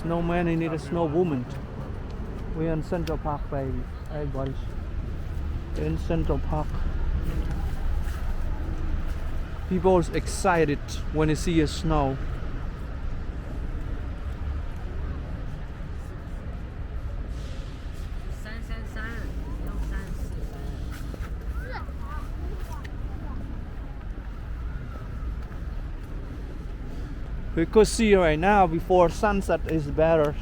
snowman, you need a snow woman. We're in Central Park, baby. Everybody in Central Park. People are excited when they see a snow. We could see right now before sunset is better.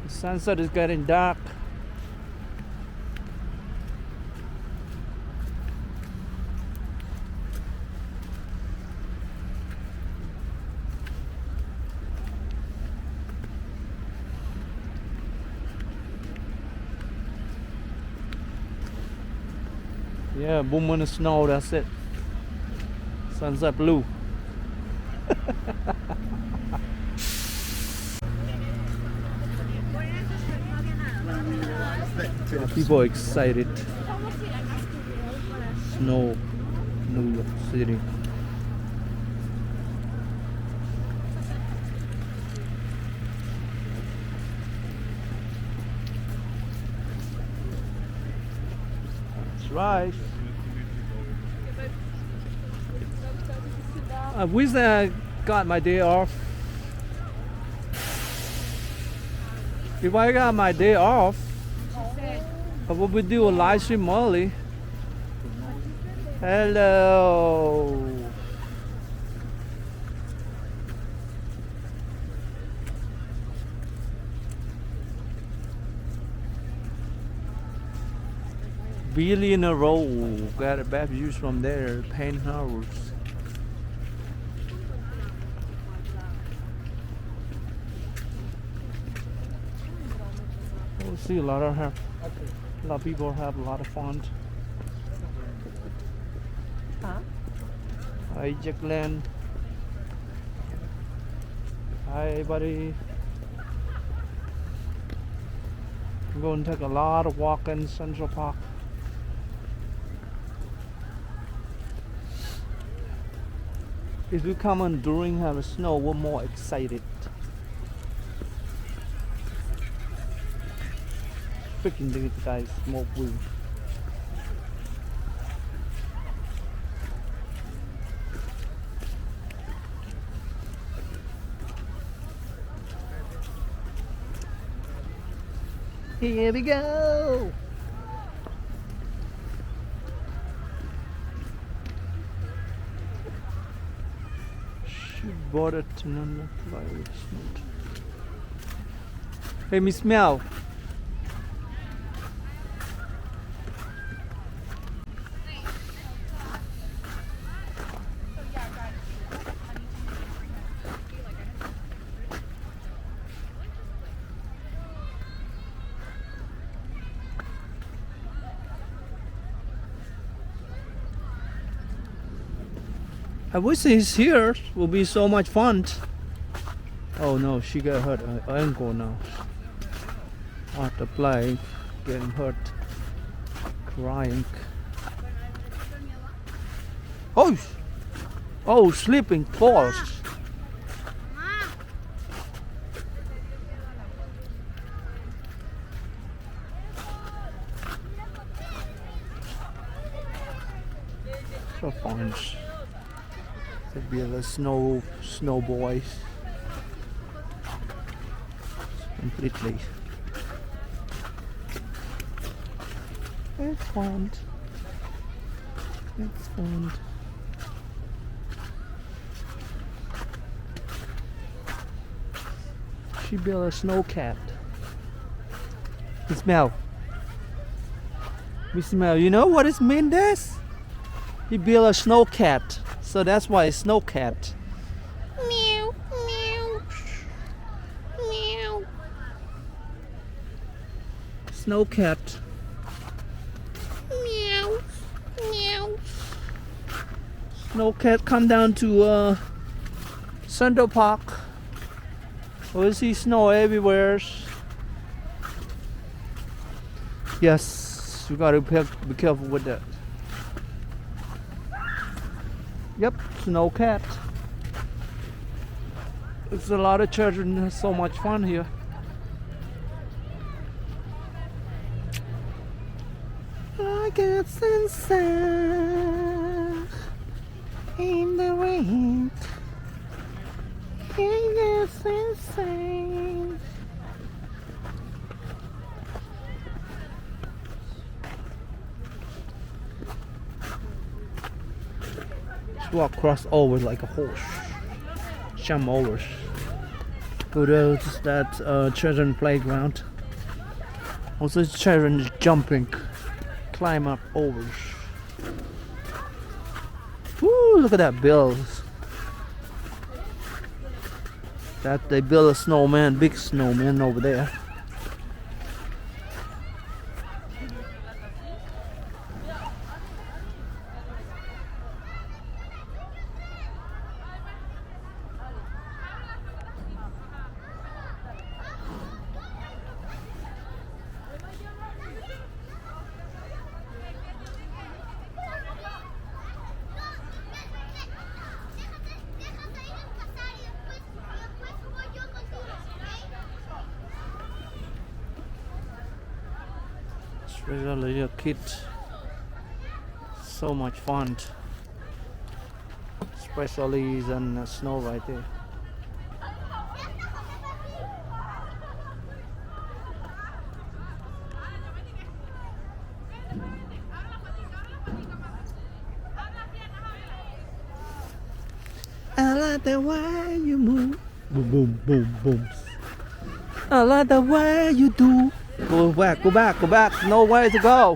The sunset is getting dark. Yeah, boom in the snow, that's it. Sunset blue. Yeah, people are excited. Snow, New York City. That's right. I wish I got my day off. If I got my day off, I would do a live stream early. Hello. Billy in a row. Got a bad views from there. Penthouse. See a lot of people have a lot of fun. Hi Jackland. Hi buddy. I'm going to take a lot of walk in Central Park. If we come on during have a snow, we're more excited. Freaking these guys smoke weed. Here we go. She bought it to none of. Hey, Miss Mel. I wish he's here. Will be so much fun. Oh no, she got hurt ankle now. After playing, getting hurt, crying. Oh, sleeping falls. So fun. Could be the snow boys. Completely. It's fun. It's fun. She built a snow cat. Miss Mel. Miss Mel, you know what it means this? He built a snow cat. So that's why it's snow cat. Meow, meow, meow. Snow cat. Meow, meow. Snow cat come down to Central Park. We'll see snow everywhere. Yes, you gotta be careful with that. Yep, snow cat. It's a lot of children. It's so much fun here. I got sunset in the rain. I got sunset. Just walk across over like a horse. Jump over. Go to that children playground. Also children jumping. Climb up over. Woo, look at that build. That they build a snowman, big snowman over there. Especially a kid, so much fun. Especially in the snow right there. I like the way you move, boom, boom, boom, boom. I like the way you do. Go back, go back, go back. Nowhere to go.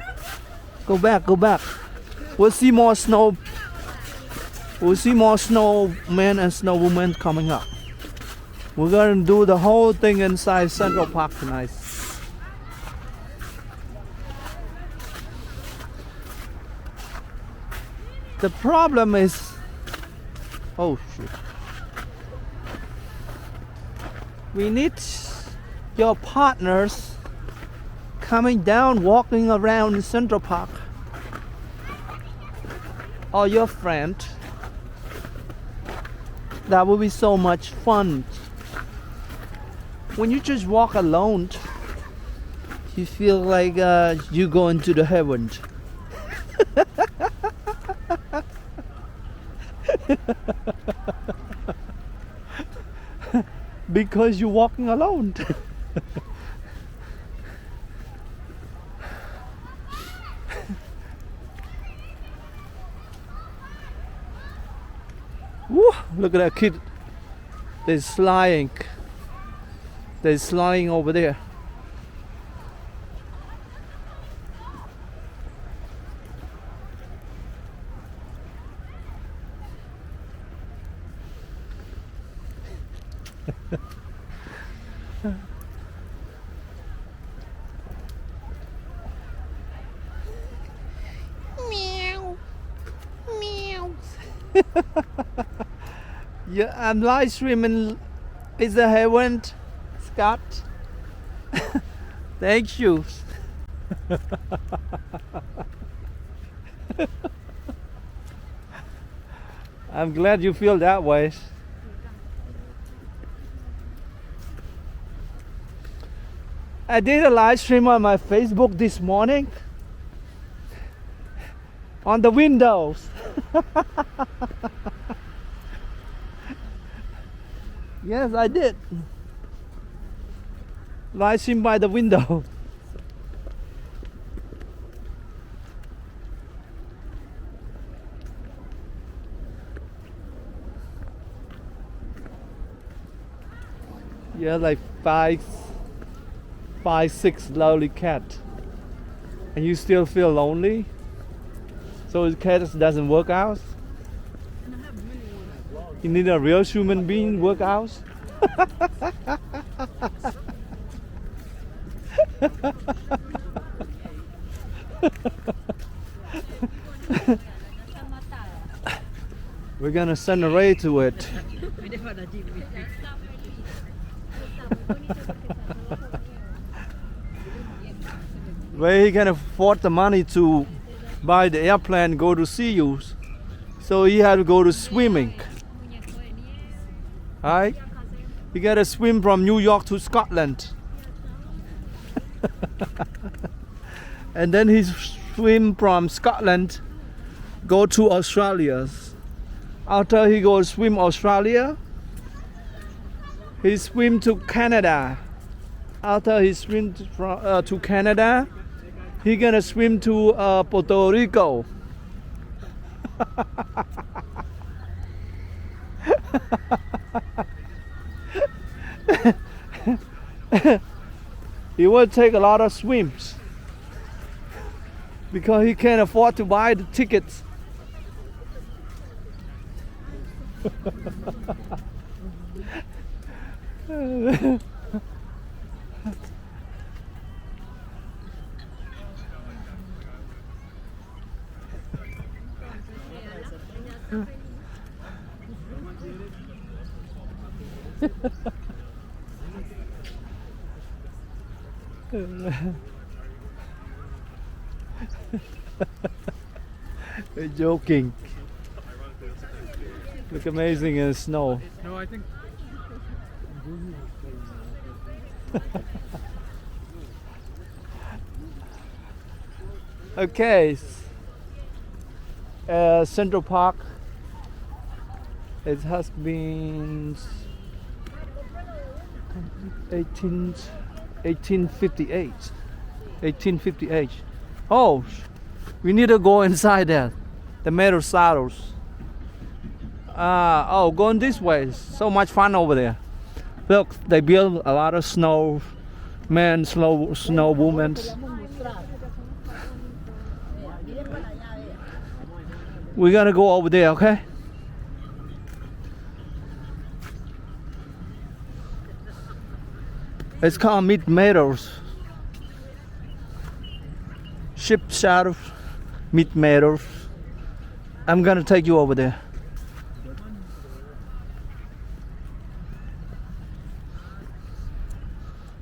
Go back, go back. We'll see more snow. We'll see more snowmen and snowwomen coming up. We're gonna do the whole thing inside Central Park tonight. The problem is, oh shit. We need your partners coming down, walking around Central Park, or your friend. That would be so much fun. When you just walk alone, you feel like you go into the heaven. Because you're walking alone. Woo, look at that kid. They're sliding. They're sliding over there. Meow. Meow. Yeah, I'm live streaming. Is the heaven, Scott? Thank you. I'm glad you feel that way. I did a live stream on my Facebook this morning on the windows. Yes, I did. Live stream by the window. Yeah, like five, six lovely cat, and you still feel lonely. So the cat doesn't work out. You need a real human being work out. We're gonna send a ray to it. Where he can afford the money to buy the airplane, go to see you, so he had to go to swimming. Right? He gotta swim from New York to Scotland. And then he swim from Scotland, go to Australia. After he goes swim Australia, he swim to Canada. After he swim to Canada, he gonna swim to Puerto Rico. He will take a lot of swims because he can't afford to buy the tickets. They're joking. Look amazing in the snow. No, I think. Okay. Central Park. It has been 1858. 1858. Oh, we need to go inside there. The metal saddles. Oh, going this way. So much fun over there. Look, they build a lot of snow men, snow women. We're gonna go over there, okay? It's called Meat Meadows. Ship Shadows, Meat Meadows. I'm gonna take you over there.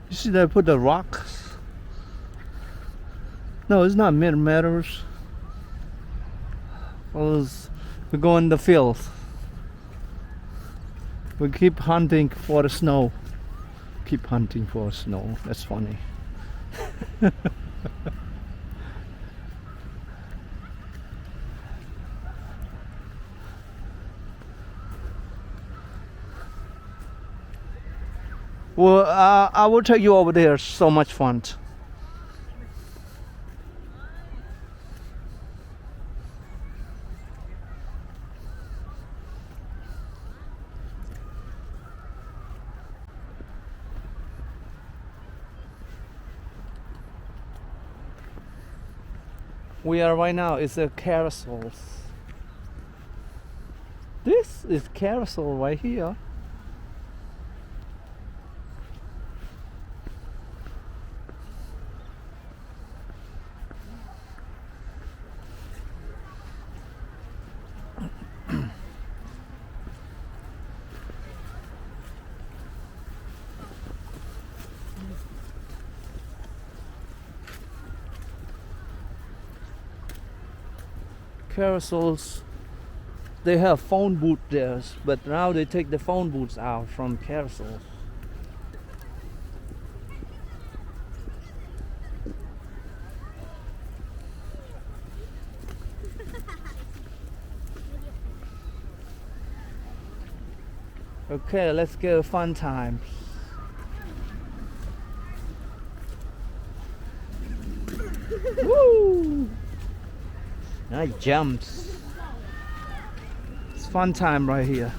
You see they put the rocks? No, it's not Meat Meadows. We're going in the field. We keep hunting for the snow. Keep hunting for snow. That's funny. Well, I will take you over there. So much fun. We are right now. It's a carousel. This is carousel right here. Carousels, they have phone booth there, but now they take the phone booths out from carousels. Okay, let's get a fun time. Woo! Nice jumps. It's fun time right here.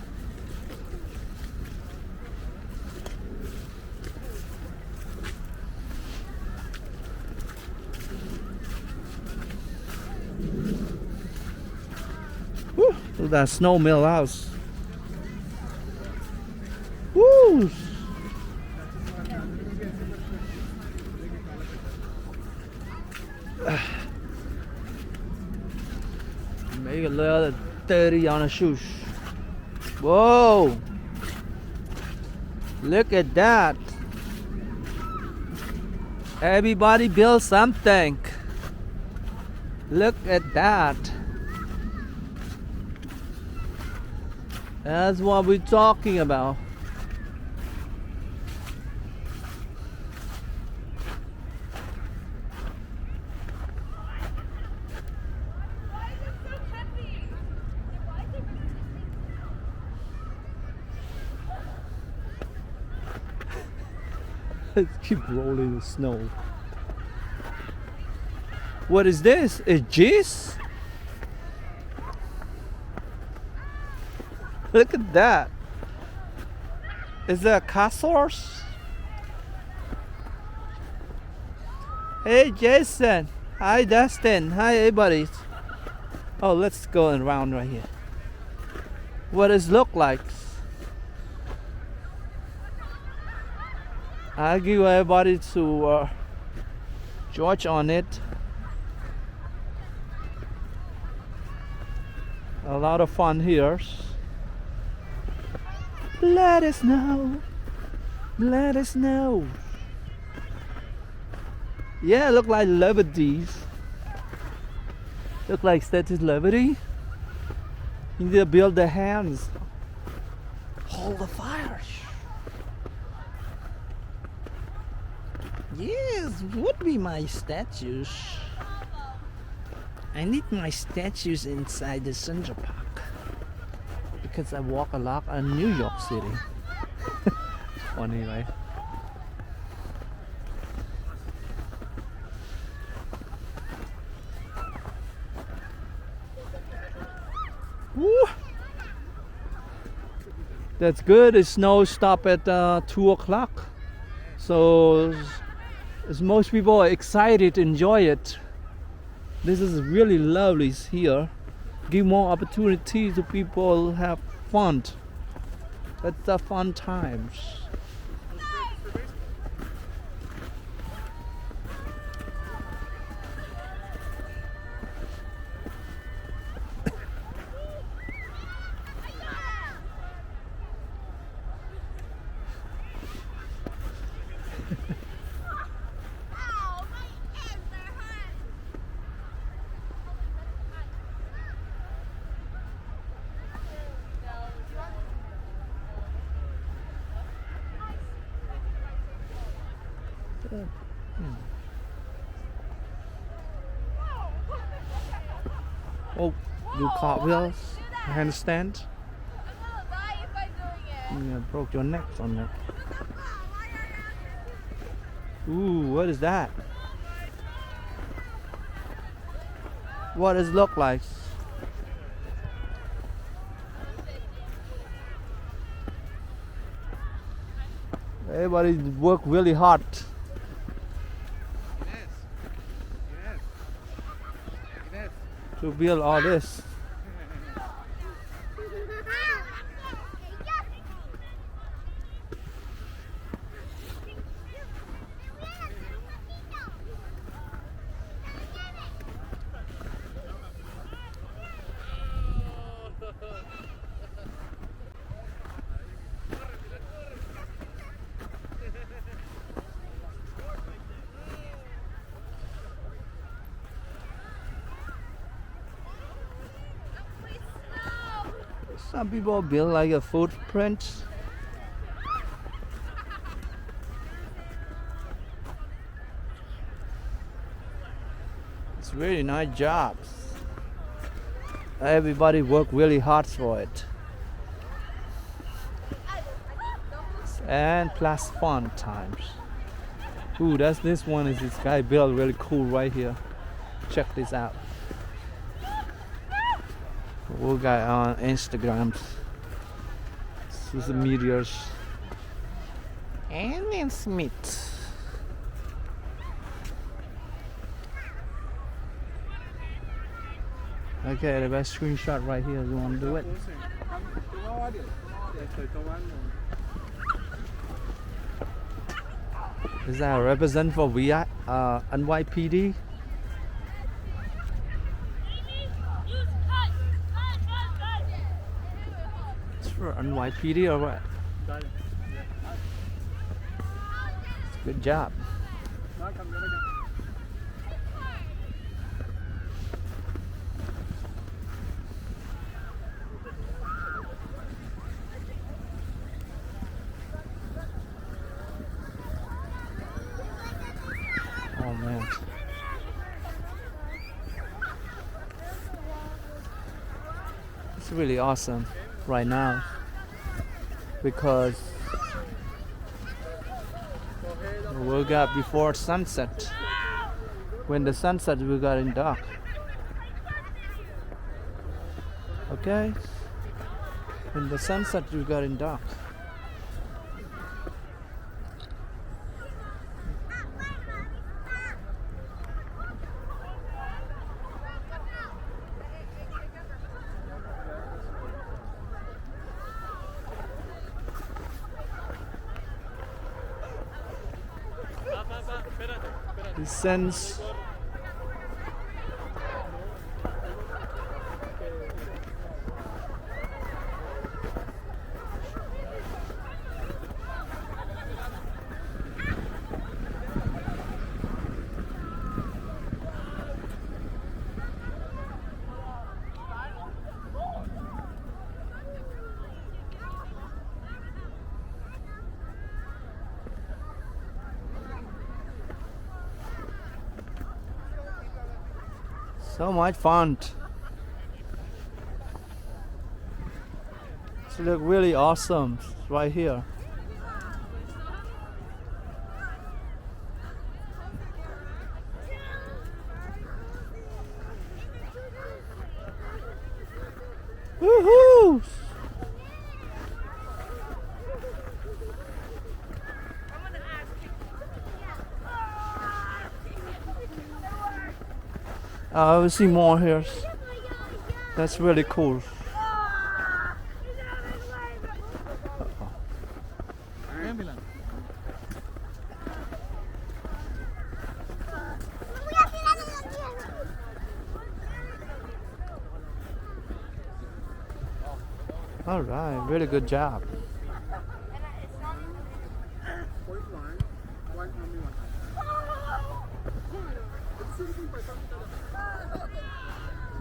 Woo! Look at that snow mill house. Woo! Make a little dirty on the shoes. Whoa! Look at that. Everybody build something. Look at that. That's what we're talking about. Let's keep rolling the snow. What is this? A jizz? Look at that. Is that a car source? Hey Jason. Hi Dustin. Hi everybody. Oh, let's go around right here. What does it look like? I'll give everybody to George on it. A lot of fun here. Let us know. Let us know. Yeah, look like liberties. Look like Statue of Liberty. You need to build the hands. Hold the fire. Yes, would be my statues. I need my statues inside the Central Park because I walk a lot in New York City. Funny, right? Woo. That's good. The snow stopped at 2 o'clock. So as most people are excited to enjoy it. This is really lovely here. Give more opportunity to people have fun. That's the fun times. Oh, you cartwheels, handstand. Yeah, broke your neck on that. Ooh, what is that? What does it look like? Everybody work really hard. To build all this. Some people build like a footprint. It's really nice jobs. Everybody work really hard for it. And plus fun times. Ooh, this one is this guy built really cool right here. Check this out. We'll guy on Instagram, social medias, and Smith. Okay, the best screenshot right here. You want to do it? Is that a represent for NYPD? NYPD or what? Good job. Oh man. It's really awesome right now because We got before sunset. When the sunset, we got in dark. Okay? When the sunset, we got in dark. The sense. So much fun. It's look really awesome right here. Woohoo! I will see more here. That's really cool. All right, really good job.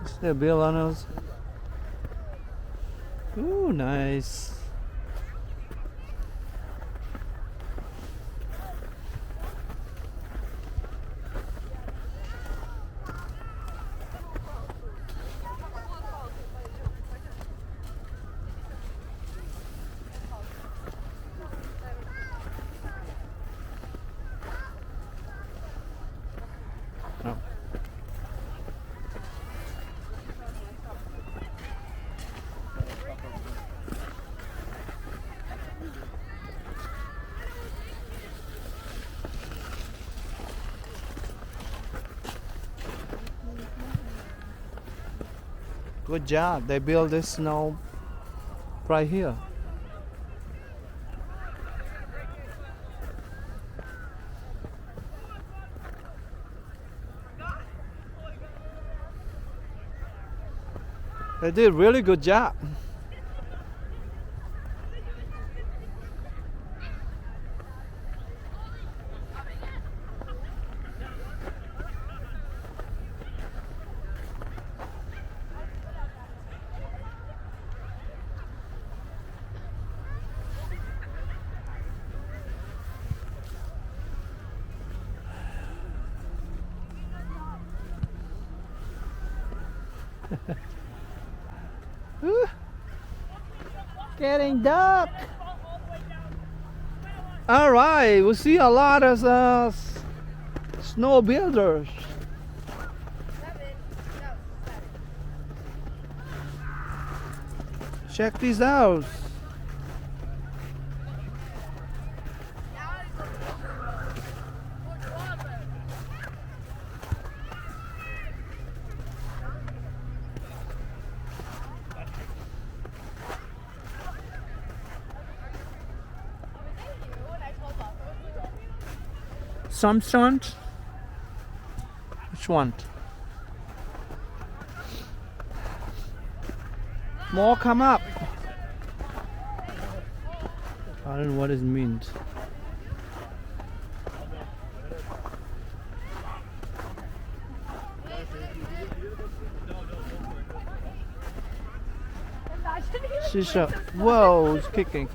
Is there a bill on us? Ooh, nice. Oh. Good job. They built this snow right here. They did a really good job. Getting dark. All right, we see a lot of snow builders. Check these out. Some stunt? Which one? More come up. I don't know what it means. Shisha. Whoa, it's kicking.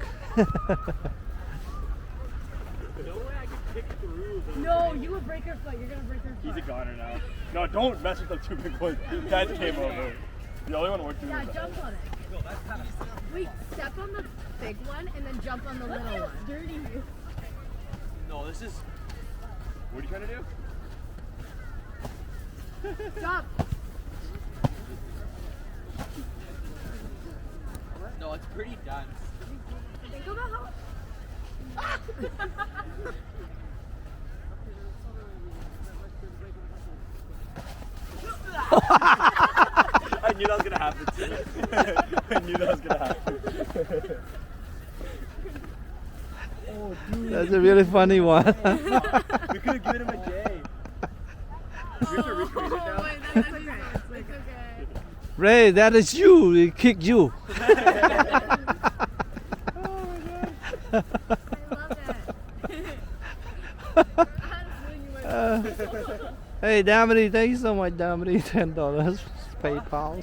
No, you would break her foot. You're gonna break her foot. He's a goner now. No, don't mess with the two big ones. Dad came over. The only one working. Yeah, jump on it. Wait, step on the big one and then jump on the little one. Dirty. No, this is What are you trying to do? Stop. No, it's pretty dense. Think about how. I knew that was gonna happen too. I knew that was gonna happen. Oh, dude. That's a really funny one. We could have given him a J. We have to recreate it now. Oh, wait, that's okay. It's okay. Ray, that is you. He kicked you. I love it. I had a feeling you might. Hey, Damity, thank you so much, Damity. $10 PayPal.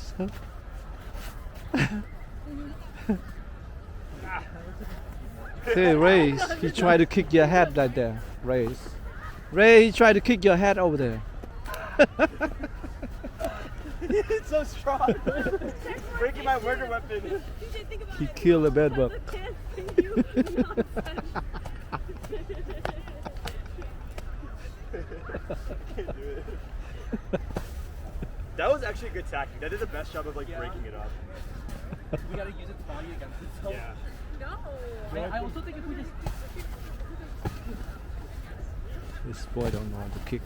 Hey, Ray, he tried to kick your head right there. Ray, he tried to kick your head over there. It's so strong. Breaking my murder weapon. You should think about He it. killed a bedbug. The chance for you. Nonsense. Can't do it. That was actually a good tactic. That did the best job of like breaking it up. We gotta use its body against itself. Yeah. No. I also think if we just This boy don't know how to kick.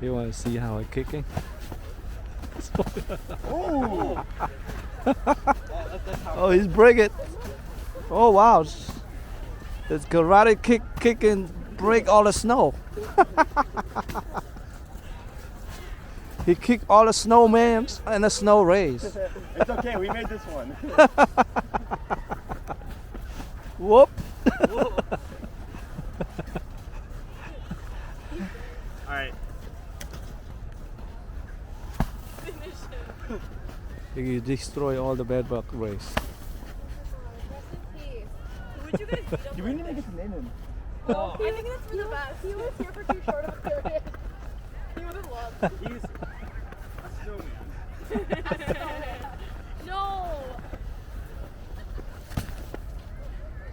You want to see how I'm kicking? Oh! that's how Oh, he's break it. Oh wow. It's karate kick and break all the snow. He kicked all the snowmans and the snow rays. It's okay, we made this one. Whoop. Alright. You destroy all the bedbug rays. Rest in peace. Would you guys beat him? Do we need to get his name in? I think that's for the best. He was here for too short of a period. He would have loved. He's a snowman. No.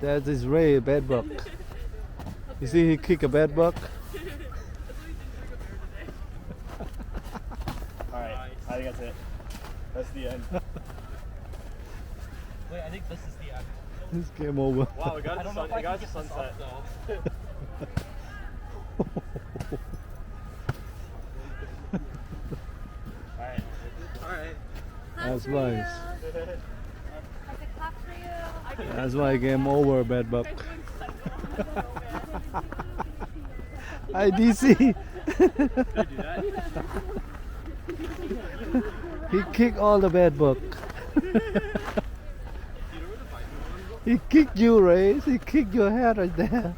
That is Ray, a bedbug. You see he kick a bedbug? Alright, I think that's it. That's the end. Wait, I think this is the end. It's game over. Wow, we I got the don't know sun, if I we got can the get this sunset. off though. Alright. Alright. That's why. I said clap for you. That's why game over, bedbug. Hi DC. Did I do that? He kicked all the bedbug. He kicked you, Ray. He kicked your head right there.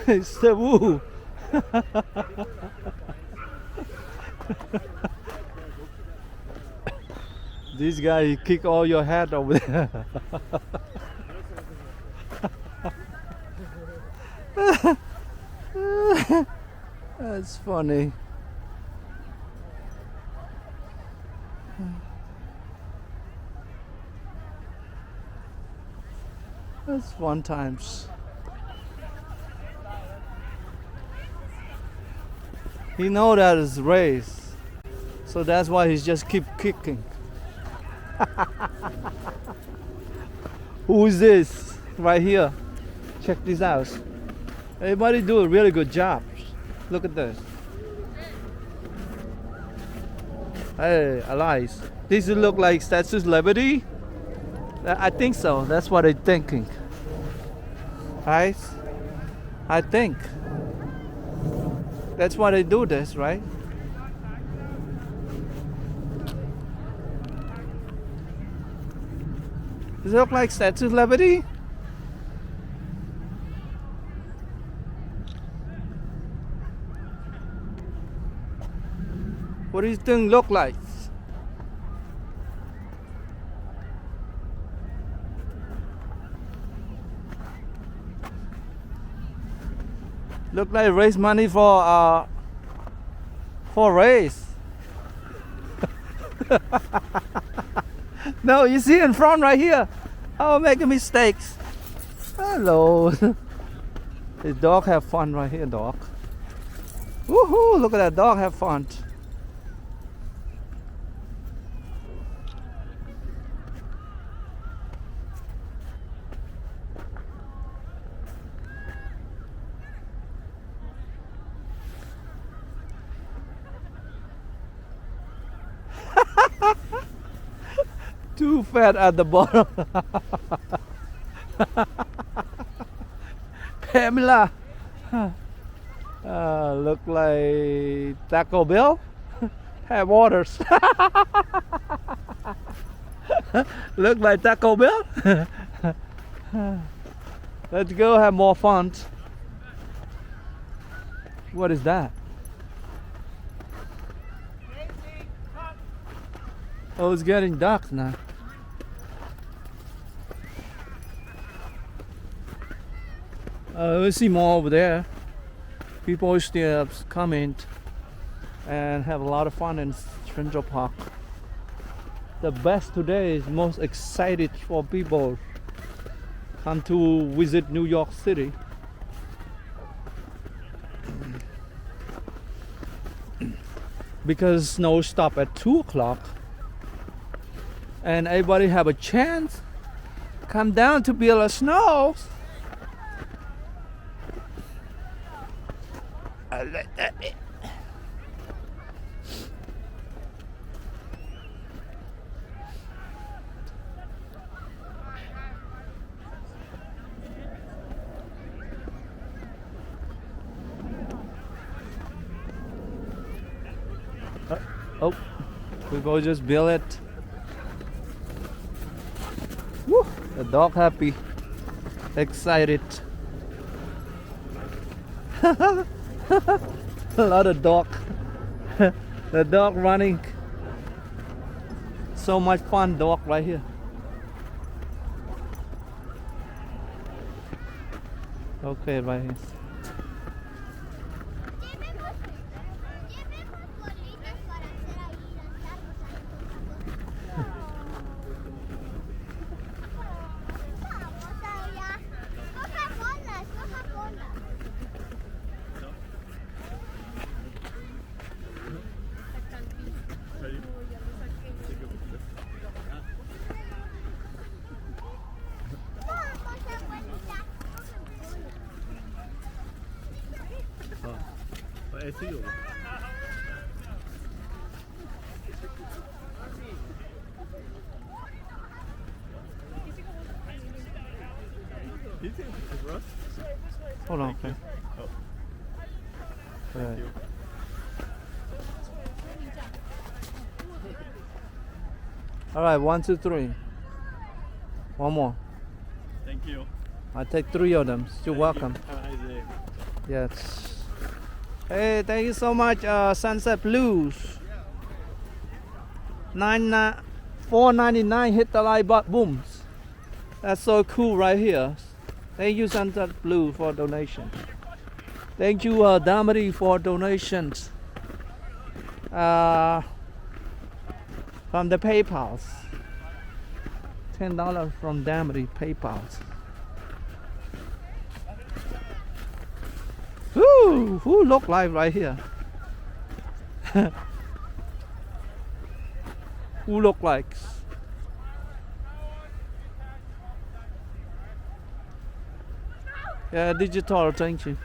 It's the woo. This guy, he kick all your head over there. That's funny. That's fun times. He know that is race, so that's why he's just keep kicking. Who is this right here? Check this out. Everybody do a really good job. Look at this. Hey, Elias. Does it look like Statue of Liberty? I think so. That's what I'm thinking. Right? I think. That's why they do this, right? Does it look like Statue of Liberty? What do you think look like? Look like raise money for race. No, you see in front right here. Oh, making mistakes. Hello. This dog have fun right here, dog. Woohoo! Look at that dog have fun. Too fat at the bottom. Pamela. Look like Taco Bell. Have waters. Look like Taco Bell. Let's go have more fun. What is that? Oh, it's getting dark now. We see more over there. People still coming and have a lot of fun in Central Park. The best today is most excited for people come to visit New York City. Because snow stop at 2 o'clock and everybody have a chance come down to build a snow. I like that. Oh, we go just build it. Woo, the dog happy, excited. A lot of dog. The dog running. So much fun, dog right here. Okay, right here. Hold on, okay. Right. All right, 1, 2, 3. One more. Thank you. I take 3 of them. You're welcome. Have a nice day. Yes. Hey, thank you so much, Sunset Blues. $4.99. Hit the like button. Boom. That's so cool right here. Thank you, Sunset Blue, for donation. Thank you, Damari, for donations. From the PayPal. $10 from Damari PayPal. Woo! Who look like right here? Who look like? Yeah, digital, thank you.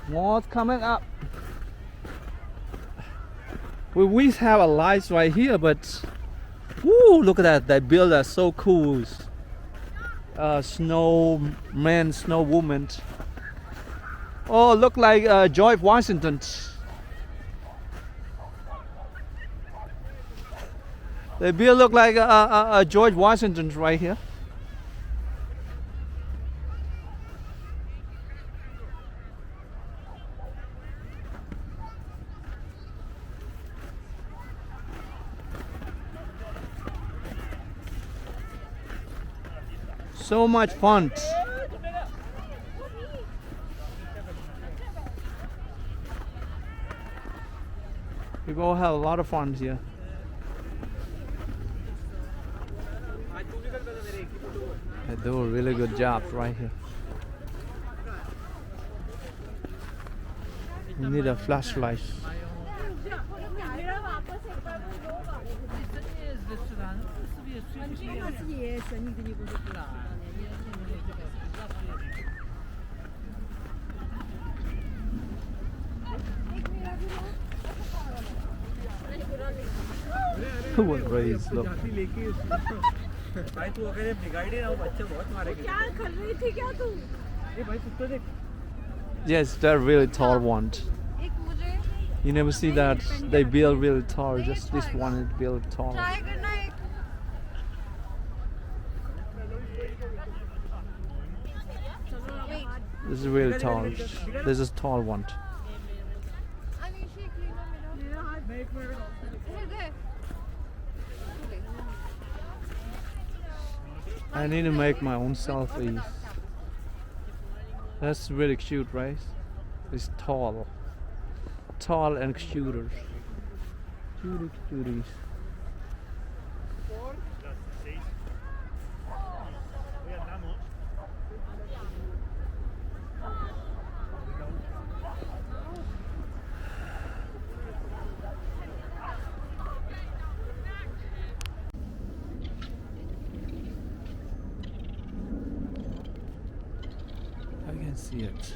More coming up. We have a lights right here, but woo, look at that. They build that so cool. Snowman, snow woman. Oh, look like George Washington. The build look like George Washington right here. So much fun. We all have a lot of fun here. They do a really good job right here. You need a flashlight. What race, look. भाई तू अगर ये बिगाड़ ही ना हो बच्चे बहुत मारेंगे क्या कर रही थी क्या तू? ये भाई कुत्ता देख Yes, they're really tall ones. एक मुझे You never see that they build really tall. Just this one is built tall. Try करना एक This is really tall. This is tall one. अनीशे क्लीनर मेरा हाथ मैं एक मिनट दे I need to make my own selfies. That's really cute, right? It's tall. Tall and cuter. Cutie cuties. I can see it.